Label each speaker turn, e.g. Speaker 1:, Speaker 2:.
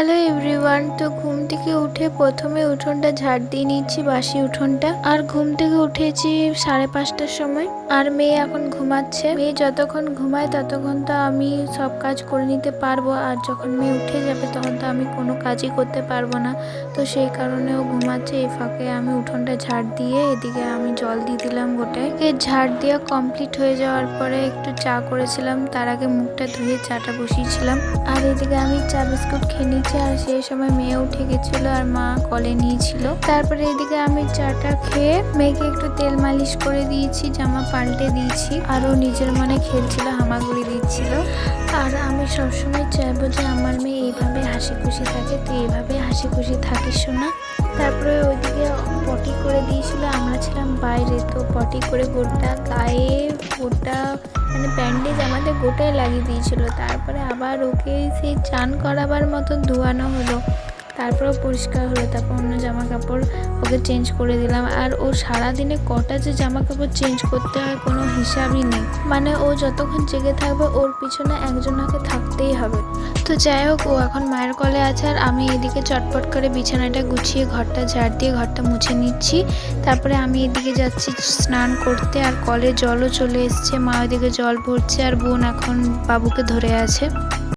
Speaker 1: Hello everyone. তো ঘুম থেকে উঠে প্রথমে উঠোনটা ঝাড় দিয়ে নিচ্ছি, বাসি উঠোনটা। আর ঘুম থেকে উঠেছি 5:30টার সময়। আর মেয়ে এখন ঘুমাচ্ছে। মেয়ে যতক্ষণ ঘুমায় ততক্ষণ তো আমি সব কাজ করে নিতে পারবো, আর যখন মেয়ে উঠে যাবে তখন তো আমি কোনো কাজই করতে পারবো না। তো সেই কারণে ও ঘুমাচ্ছে। এই ফাঁকে আমি উঠোনটা ঝাড় দিয়ে এদিকে আমি জল দিয়ে দিলাম গোটায়। ঝাড় দেওয়া কমপ্লিট হয়ে যাওয়ার পরে একটু চা করেছিলাম, তার আগে মুখটা ধুয়ে চাটা বসিয়েছিলাম। আর এদিকে আমি চা বিস্কুট খেয়ে নিচ্ছি। আর সেই সময় মেয়ে উঠে গেছিল আর মা কলে নিয়েছিল। তারপরে এদিকে আমি চাটা খেয়ে মেয়েকে একটু তেল মালিশ করে দিয়েছি, জামা পাল্টে দিয়েছি। আর ও নিজের মনে খেলছিল, হামাগুড়ি দিচ্ছিল। আর আমি সবসময় চাইবো যে আমার মেয়ে এইভাবে হাসি খুশি থাকে। তো এইভাবে হাসি খুশি থাকিস শোনা। তারপরে ওইদিকে পটি করে দিয়েছিল, আমরা ছিলাম বাইরে। তো পটি করে গোটা গায়ে গোটা ব্যান্ডেজ আমাদের গোটায় লাগিয়ে দিয়েছিল। তারপরে আবার ওকে সেই চান করাবার মতো ধোয়ানো হলো, তারপরেও পরিষ্কার হলো। তারপর অন্য জামা কাপড় ওকে চেঞ্জ করে দিলাম। আর ও সারাদিনে কটা যে জামা কাপড় চেঞ্জ করতে হয় কোনো হিসাবই নেই। ও যতক্ষণ জেগে থাকবে ওর পিছনে একজনকে থাকতেই হবে। তো যাই হোক, ও এখন মায়ের কলে আছে। আর আমি এদিকে চটপট করে বিছানাটা গুছিয়ে ঘরটা ঝাড় দিয়ে ঘরটা মুছে নিচ্ছি। তারপরে আমি এদিকে যাচ্ছি স্নান করতে। আর কলে জলও চলে এসছে, মা ওইদিকে জল ভরছে আর বোন এখন বাবুকে ধরে আছে।